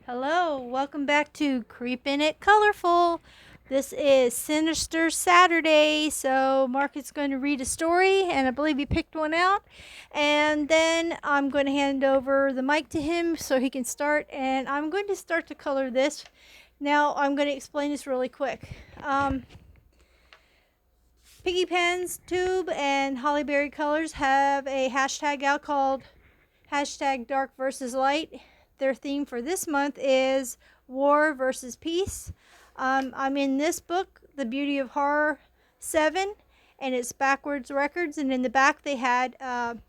Hello, welcome back to Creepin' It Colorful. This is Sinister Saturday, so Mark is going to read a story, and I believe he picked one out. And then I'm going to hand over the mic to him so he can start, and I'm going to start to color this. Now, I'm going to explain this really quick. Piggy Pen's Tube and Hollyberry Colors have a hashtag out called hashtag Dark versus Light. Their theme for this month is War versus Peace. I'm in this book, The Beauty of Horror 7, and it's backwards records. And in the back, they had an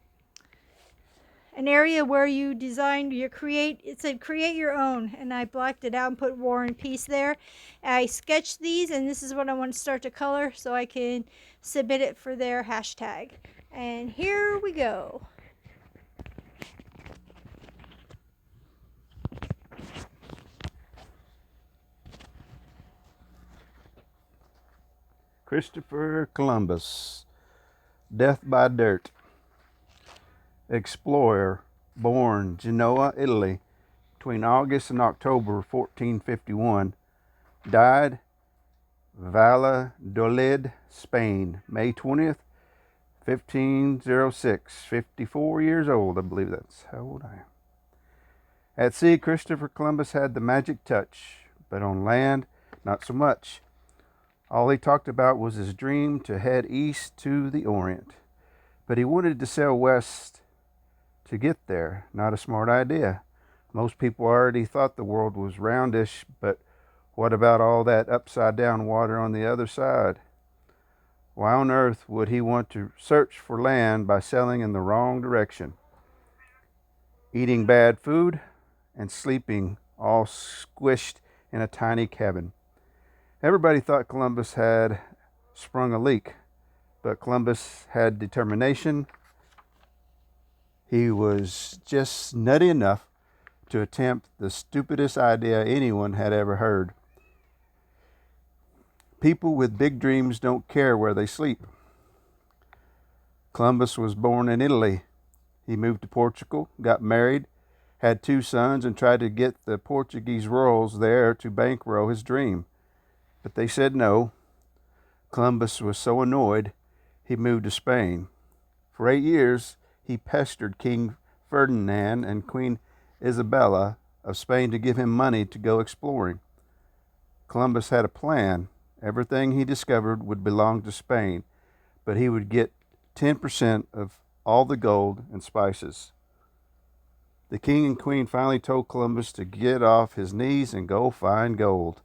area where you designed, it said create your own. And I blacked it out and put War and Peace there. I sketched these, and this is what I want to start to color so I can submit it for their hashtag. And here we go. Christopher Columbus, Death by Dirt. Explorer, born Genoa, Italy, between August and October 1451. Died Valladolid, Spain, May 20th, 1506. 54 years old, I believe that's how old I am. At sea, Christopher Columbus had the magic touch, but on land, not so much. All he talked about was his dream to head east to the Orient. But he wanted to sail west to get there. Not a smart idea. Most people already thought the world was roundish, but what about all that upside down water on the other side? Why on earth would he want to search for land by sailing in the wrong direction? Eating bad food and sleeping all squished in a tiny cabin. Everybody thought Columbus had sprung a leak, but Columbus had determination. He was just nutty enough to attempt the stupidest idea anyone had ever heard. People with big dreams don't care where they sleep. Columbus was born in Italy. He moved to Portugal, got married, had 2 sons, and tried to get the Portuguese royals there to bankroll his dream. But they said no. Columbus was so annoyed, he moved to Spain. For 8 years, he pestered King Ferdinand and Queen Isabella of Spain to give him money to go exploring. Columbus had a plan. Everything he discovered would belong to Spain, but he would get 10% of all the gold and spices. The king and queen finally told Columbus to get off his knees and go find gold.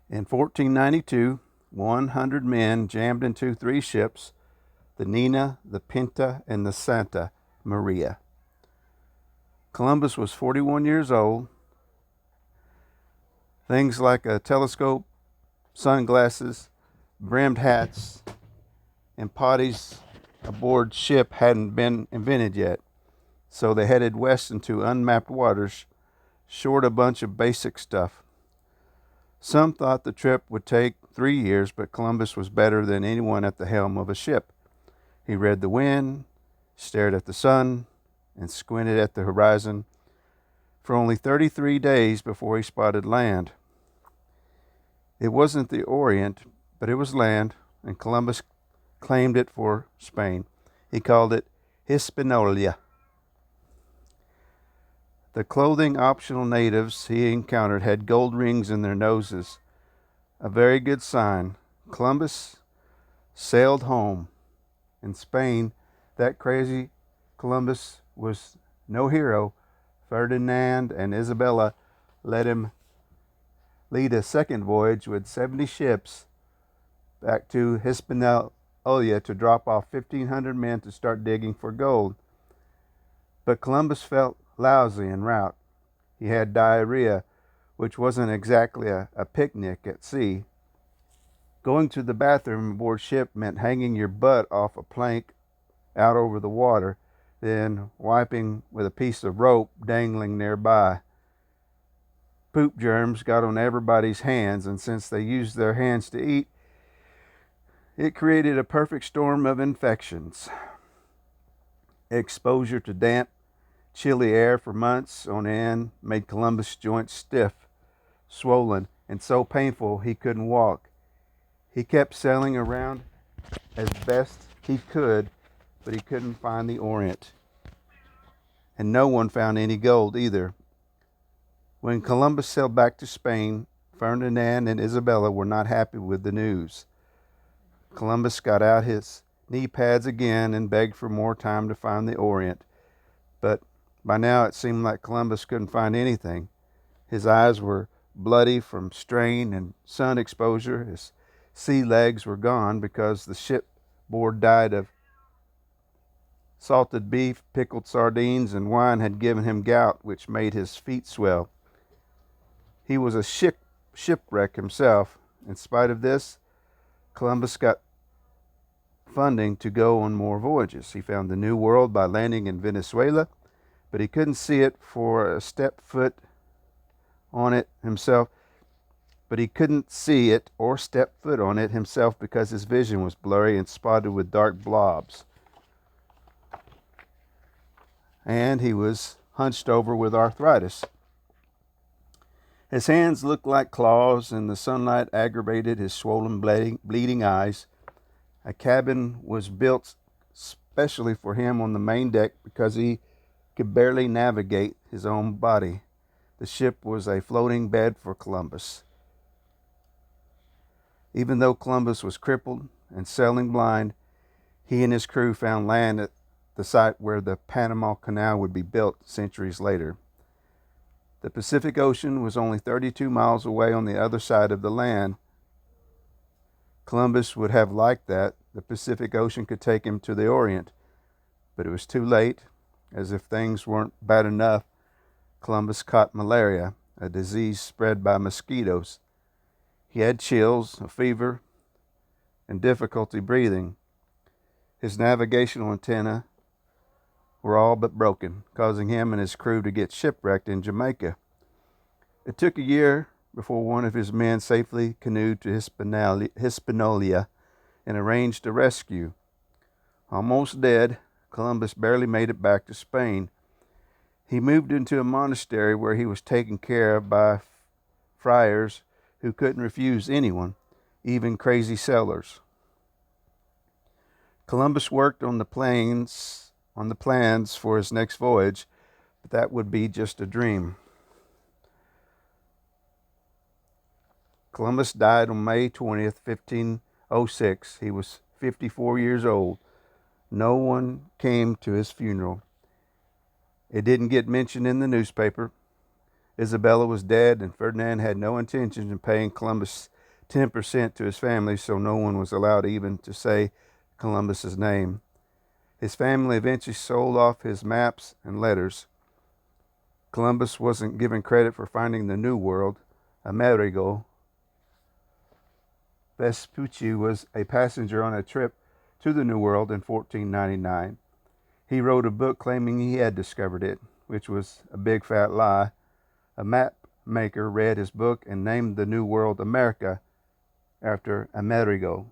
In 1492, 100 men jammed into 3 ships, the Nina, the Pinta, and the Santa Maria. Columbus was 41 years old. Things like a telescope, sunglasses, brimmed hats, and potties aboard ship hadn't been invented yet, so they headed west into unmapped waters, short a bunch of basic stuff. Some thought the trip would take 3 years, but Columbus was better than anyone at the helm of a ship. He read the wind, stared at the sun, and squinted at the horizon for only 33 days before he spotted land. It wasn't the Orient, but it was land, and Columbus claimed it for Spain. He called it Hispaniola. The clothing-optional natives he encountered had gold rings in their noses, a very good sign. Columbus sailed home. In Spain, that crazy Columbus was no hero. Ferdinand and Isabella let him lead a second voyage with 70 ships back to Hispaniola to drop off 1,500 men to start digging for gold. But Columbus felt lousy en route. He had diarrhea, which wasn't exactly a picnic at sea. Going to the bathroom aboard ship meant hanging your butt off a plank out over the water, then wiping with a piece of rope dangling nearby. Poop germs got on everybody's hands, and since they used their hands to eat, it created a perfect storm of infections. Exposure to damp, Chilly air for months on end made Columbus' joints stiff, swollen, and so painful he couldn't walk. He kept sailing around as best he could, but he couldn't find the Orient. And no one found any gold either. When Columbus sailed back to Spain, Ferdinand and Isabella were not happy with the news. Columbus got out his knee pads again and begged for more time to find the Orient. But by now it seemed like Columbus couldn't find anything. His eyes were bloody from strain and sun exposure. His sea legs were gone because the shipboard diet of salted beef, pickled sardines, and wine had given him gout, which made his feet swell. He was a shipwreck himself. In spite of this, Columbus got funding to go on more voyages. He found the New World by landing in Venezuela, but he couldn't see it for a step foot on it himself. But he couldn't see it or step foot on it himself because his vision was blurry and spotted with dark blobs. And he was hunched over with arthritis. His hands looked like claws, and the sunlight aggravated his swollen, bleeding eyes. A cabin was built specially for him on the main deck because he could barely navigate his own body. The ship was a floating bed for Columbus. Even though Columbus was crippled and sailing blind, he and his crew found land at the site where the Panama Canal would be built centuries later. The Pacific Ocean was only 32 miles away on the other side of the land. Columbus would have liked that. The Pacific Ocean could take him to the Orient, but it was too late. As if things weren't bad enough, Columbus caught malaria, a disease spread by mosquitoes. He had chills, a fever, and difficulty breathing. His navigational antennae were all but broken, causing him and his crew to get shipwrecked in Jamaica. It took a year before one of his men safely canoed to Hispaniola and arranged a rescue. Almost dead, Columbus barely made it back to Spain. He moved into a monastery where he was taken care of by friars who couldn't refuse anyone, even crazy sailors. Columbus worked on the plans for his next voyage, but that would be just a dream. Columbus died on May 20th, 1506. He was 54 years old. No one came to his funeral. It didn't get mentioned in the newspaper. Isabella was dead, and Ferdinand had no intention of paying Columbus 10% to his family, so no one was allowed even to say Columbus's name. His family eventually sold off his maps and letters. Columbus wasn't given credit for finding the New World. Amerigo Vespucci was a passenger on a trip to the New World in 1499. He wrote a book claiming he had discovered it, which was a big fat lie. A map maker read his book and named the New World America after Amerigo.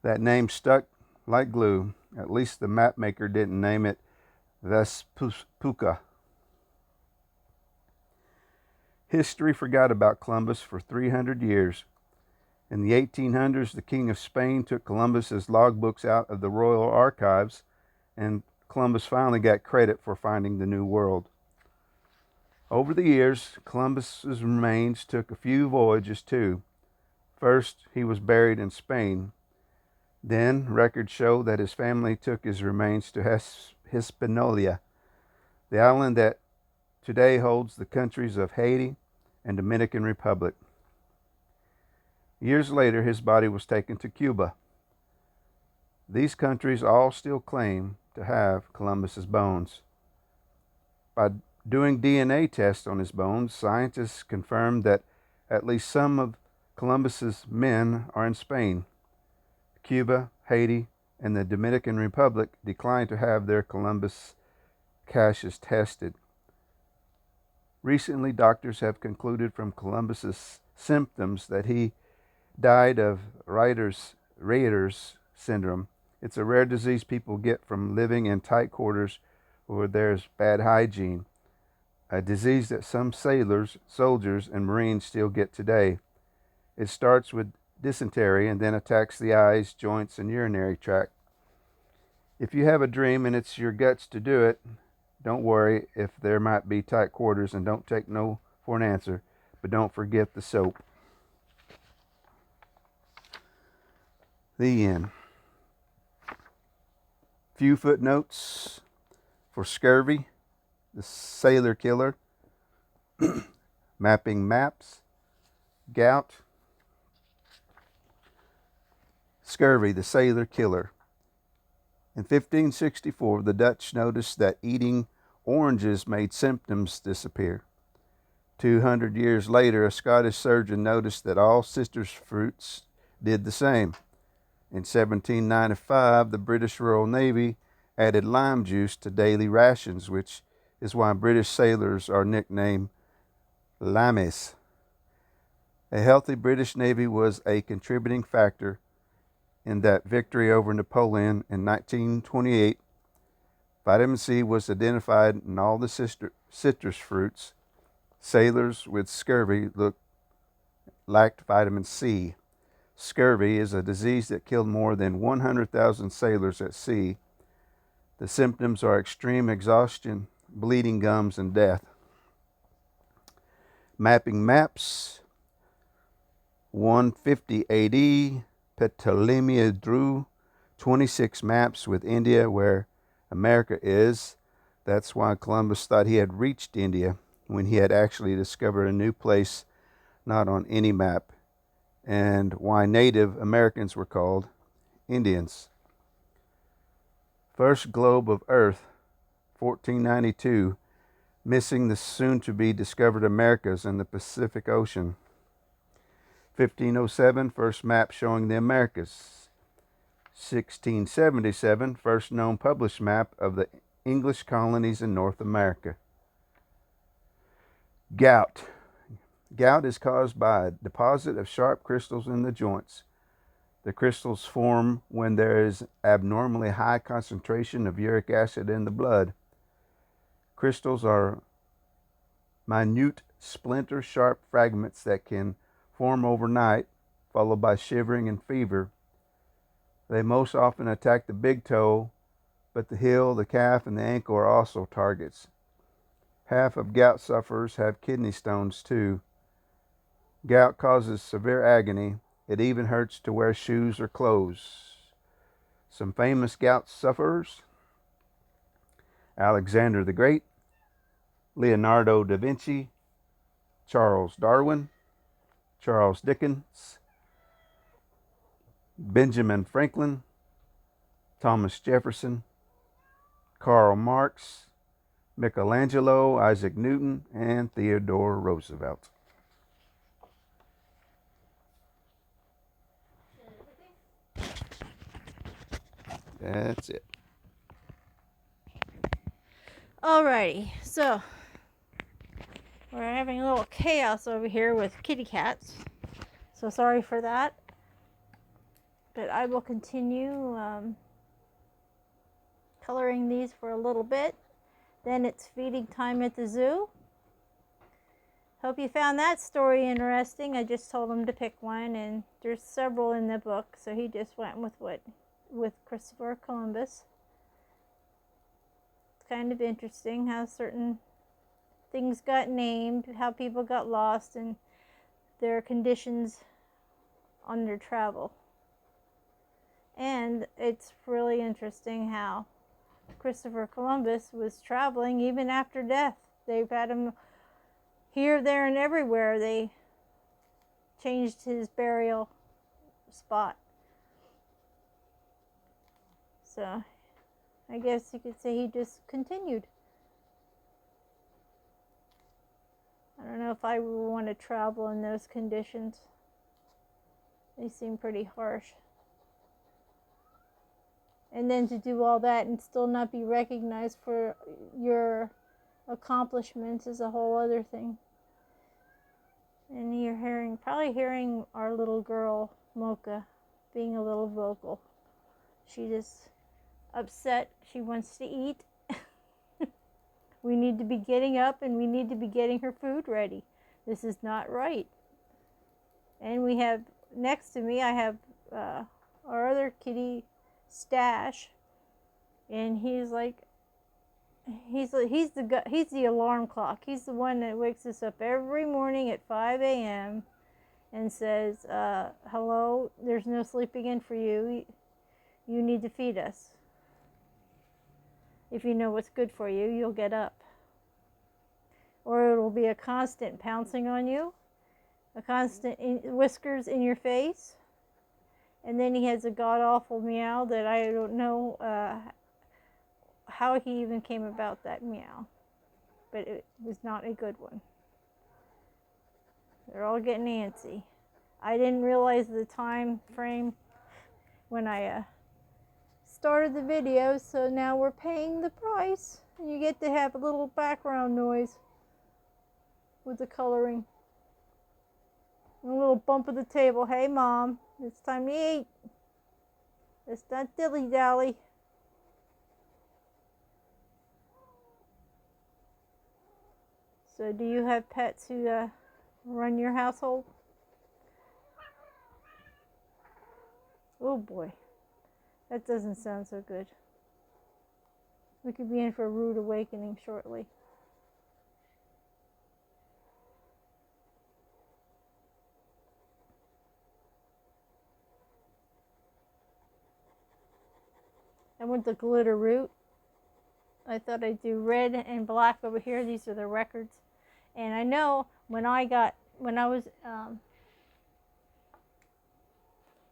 That name stuck like glue. At least the map maker didn't name it Vespucca. History forgot about Columbus for 300 years. In the 1800s, the King of Spain took Columbus's logbooks out of the royal archives, and Columbus finally got credit for finding the New World. Over the years, Columbus's remains took a few voyages too. First, he was buried in Spain. Then, records show that his family took his remains to Hispaniola, the island that today holds the countries of Haiti and Dominican Republic. Years later, his body was taken to Cuba. These countries all still claim to have Columbus's bones. By doing DNA tests on his bones, scientists confirmed that at least some of Columbus's men are in Spain. Cuba, Haiti, and the Dominican Republic declined to have their Columbus caches tested. Recently, doctors have concluded from Columbus's symptoms that he died of Reiter's syndrome. It's a rare disease people get from living in tight quarters or there's bad hygiene, a disease that some sailors, soldiers, and Marines still get today. It starts with dysentery and then attacks the eyes, joints, and urinary tract. If you have a dream and it's your guts to do it, don't worry if there might be tight quarters, and don't take no for an answer, but don't forget the soap. The end. Few footnotes for scurvy, the sailor killer, mapping maps, gout. Scurvy, the sailor killer. In 1564, the Dutch noticed that eating oranges made symptoms disappear. 200 years later, a Scottish surgeon noticed that all citrus fruits did the same. In 1795, the British Royal Navy added lime juice to daily rations, which is why British sailors are nicknamed limeys. A healthy British Navy was a contributing factor in that victory over Napoleon in 1928. Vitamin C was identified in all the citrus fruits. Sailors with scurvy lacked vitamin C. Scurvy is a disease that killed more than 100,000 sailors at sea. The symptoms are extreme exhaustion, bleeding gums, and death. Mapping maps. 150 AD, Ptolemy drew 26 maps with India where America is. That's why Columbus thought he had reached India when he had actually discovered a new place not on any map, and why Native Americans were called Indians. First globe of Earth, 1492, missing the soon-to-be discovered Americas in the Pacific Ocean. 1507, first map showing the Americas. 1677, first known published map of the English colonies in North America. Gout. Gout is caused by a deposit of sharp crystals in the joints. The crystals form when there is abnormally high concentration of uric acid in the blood. Crystals are minute, splinter-sharp fragments that can form overnight, followed by shivering and fever. They most often attack the big toe, but the heel, the calf, and the ankle are also targets. Half of gout sufferers have kidney stones too. Gout causes severe agony. It even hurts to wear shoes or clothes. Some famous gout sufferers: Alexander the Great, Leonardo da Vinci, Charles Darwin, Charles Dickens, Benjamin Franklin, Thomas Jefferson, Karl Marx, Michelangelo, Isaac Newton, and Theodore Roosevelt. That's it. Alrighty, so we're having a little chaos over here with kitty cats. So sorry for that. But I will continue coloring these for a little bit. Then it's feeding time at the zoo. Hope you found that story interesting. I just told him to pick one, and there's several in the book, so he just went with Christopher Columbus. It's kind of interesting how certain things got named, how people got lost, and their conditions on their travel. And it's really interesting how Christopher Columbus was traveling even after death. They've had him here, there, and everywhere. They changed his burial spot. So I guess you could say he just continued. I don't know if I would want to travel in those conditions. They seem pretty harsh. And then to do all that and still not be recognized for your accomplishments is a whole other thing. And you're probably hearing our little girl, Mocha, being a little vocal. She just upset. She wants to eat. We need to be getting up and we need to be getting her food ready. This is not right. And we have, next to me, I have our other kitty, Stash. And he's like, he's the alarm clock. He's the one that wakes us up every morning at 5 a.m. and says, hello, there's no sleeping in for you. You need to feed us. If you know what's good for you, you'll get up. Or it'll be a constant pouncing on you, a constant whiskers in your face, and then he has a god-awful meow that I don't know how he even came about that meow, but it was not a good one. They're all getting antsy. I didn't realize the time frame when I started the video, so now we're paying the price. And you get to have a little background noise with the coloring. And a little bump of the table. Hey Mom, it's time to eat. It's not dilly-dally. So do you have pets who run your household? Oh boy, that doesn't sound so good. We could be in for a rude awakening shortly. I want the glitter root. I thought I'd do red and black over here. These are the records. And I know when I was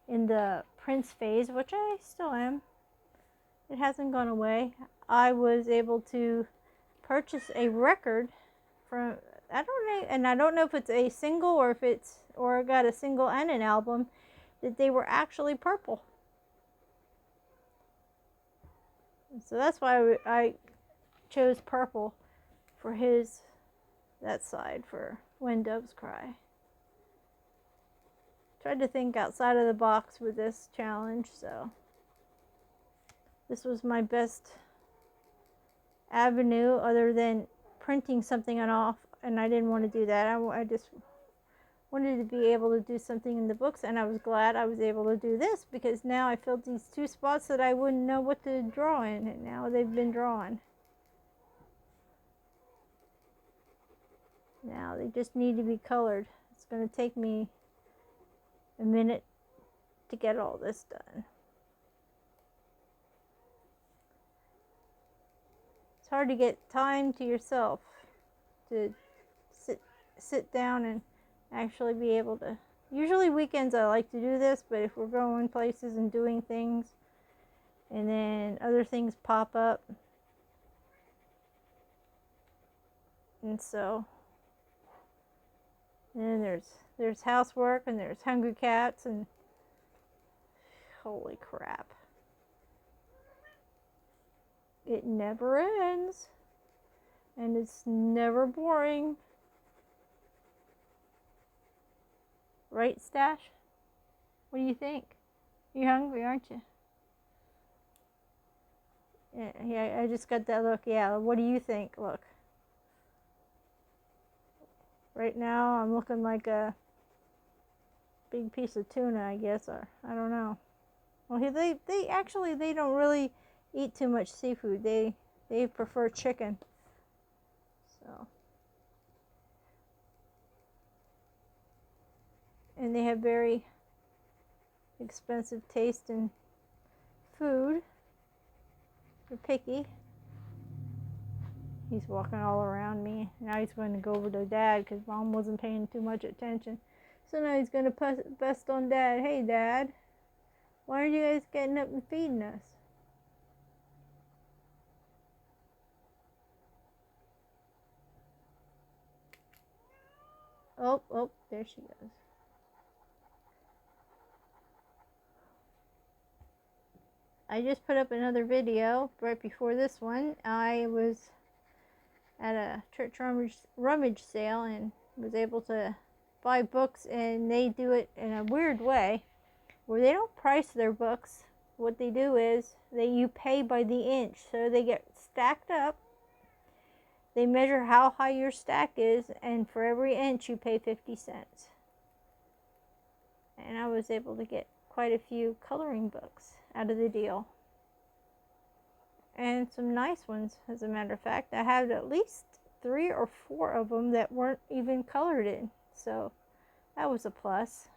in the Prince phase, which I still am, it hasn't gone away, I was able to purchase a record from, I don't know if it's a single or I got a single and an album, that they were actually purple. So that's why I chose purple for that side for When Doves Cry. Tried to think outside of the box with this challenge, so this was my best avenue other than printing something off, and I didn't want to do that. I just wanted to be able to do something in the books, and I was glad I was able to do this because now I filled these two spots that I wouldn't know what to draw in, and now they've been drawn. Now they just need to be colored. It's going to take me a minute to get all this done. It's hard to get time to yourself to sit down and actually be able to. Usually weekends I like to do this, but if we're going places and doing things and then other things pop up, and so and then there's housework and there's hungry cats and holy crap, it never ends and it's never boring. Right, Stash? What do you think? You're hungry, aren't you? Yeah, I just got that look. Yeah, what do you think? Look. Right now, I'm looking like a big piece of tuna, I guess, or I don't know. Well, they don't really eat too much seafood. They prefer chicken. So. And they have very expensive taste in food. They're picky. He's walking all around me. Now he's going to go over to Dad because Mom wasn't paying too much attention. So now he's going to bust on Dad. Hey, Dad, why aren't you guys getting up and feeding us? Oh, there she goes. I just put up another video right before this one. I was at a church rummage sale and was able to buy books, and they do it in a weird way where they don't price their books. What they do is you pay by the inch, so they get stacked up They measure how high your stack is, and for every inch you pay 50 cents. And I was able to get quite a few coloring books out of the deal. And some nice ones, as a matter of fact. I had at least 3 or 4 of them that weren't even colored in. So that was a plus.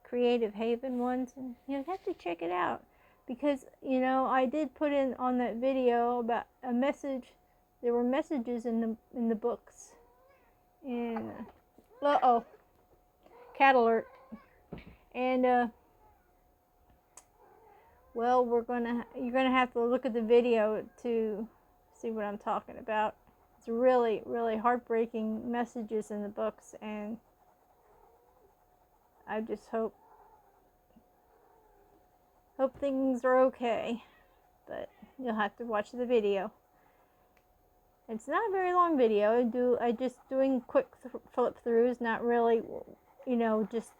Creative Haven ones, and you have to check it out. Because, you know, I did put in on that video about a message. There were messages in the books. And, uh-oh. Cat alert. And, well, you're gonna have to look at the video to see what I'm talking about. It's really, really heartbreaking messages in the books, and I just hope things are okay. But you'll have to watch the video. It's not a very long video. I just doing quick flip throughs, not really, you know, just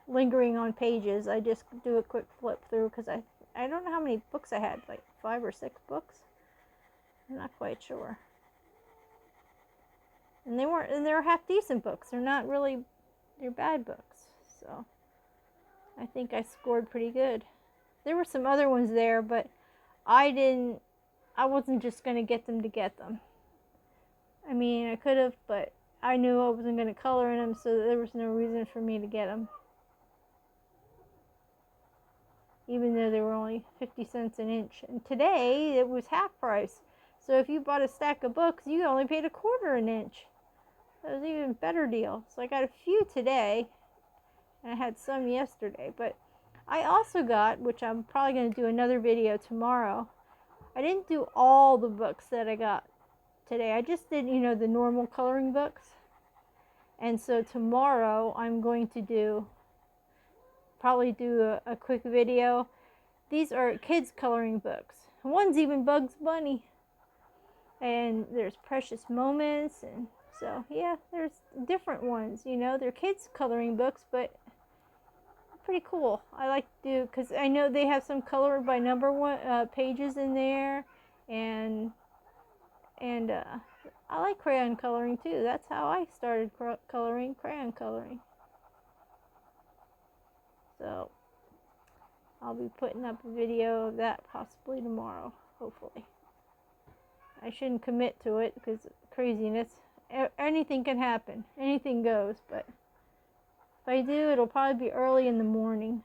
lingering on pages. I just do a quick flip through because I don't know how many books I had, like 5 or 6 books. I'm not quite sure. And they're half decent books. They're not really, they're bad books. So I think I scored pretty good. There were some other ones there, but I wasn't just going to get them to get them. I mean, I could have, but I knew I wasn't going to color in them, so there was no reason for me to get them. Even though they were only 50 cents an inch. And today, it was half price. So if you bought a stack of books, you only paid 1/4 an inch. That was an even better deal. So I got a few today, and I had some yesterday. But I also got, which I'm probably going to do another video tomorrow, I didn't do all the books that I got today. I just did, you know, the normal coloring books. And so tomorrow I'm going to probably do a quick video. These are kids coloring books. One's even Bugs Bunny. And there's Precious Moments, and so yeah, there's different ones, you know. They're kids coloring books, but pretty cool. I like to do, because I know they have some color by number pages in there, and I like crayon coloring too. That's how I started crayon coloring. So I'll be putting up a video of that possibly tomorrow, hopefully. I shouldn't commit to it because craziness. Anything can happen. Anything goes. But if I do, it'll probably be early in the morning.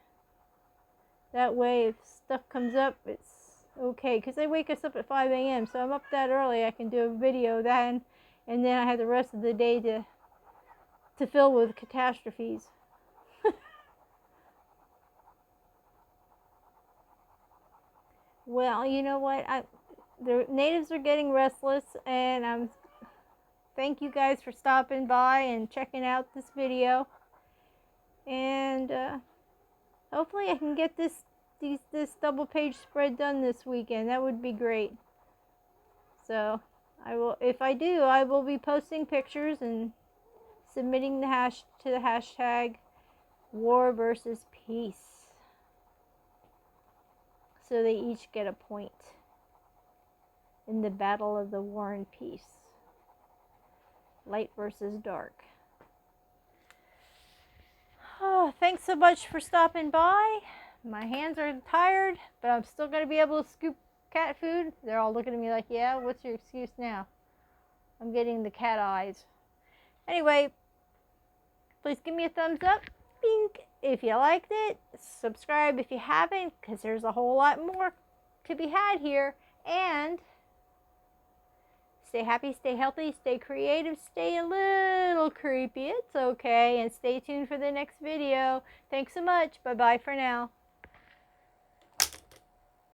That way, if stuff comes up, it's okay. Because they wake us up at 5 a.m. So I'm up that early. I can do a video then. And then I have the rest of the day to fill with catastrophes. Well, you know what? The natives are getting restless, and thank you guys for stopping by and checking out this video. And hopefully I can get this double page spread done this weekend. That would be great. So if I do, I will be posting pictures and submitting to the hashtag War versus Peace. So they each get a point in the battle of the War and Peace. Light versus dark. Oh, thanks so much for stopping by. My hands are tired, but I'm still going to be able to scoop cat food. They're all looking at me like, yeah, what's your excuse now? I'm getting the cat eyes. Anyway, please give me a thumbs up. Bink, if you liked it. Subscribe if you haven't, because there's a whole lot more to be had here. And stay happy, stay healthy, stay creative, stay a little creepy. It's okay. And stay tuned for the next video. Thanks so much. Bye-bye for now.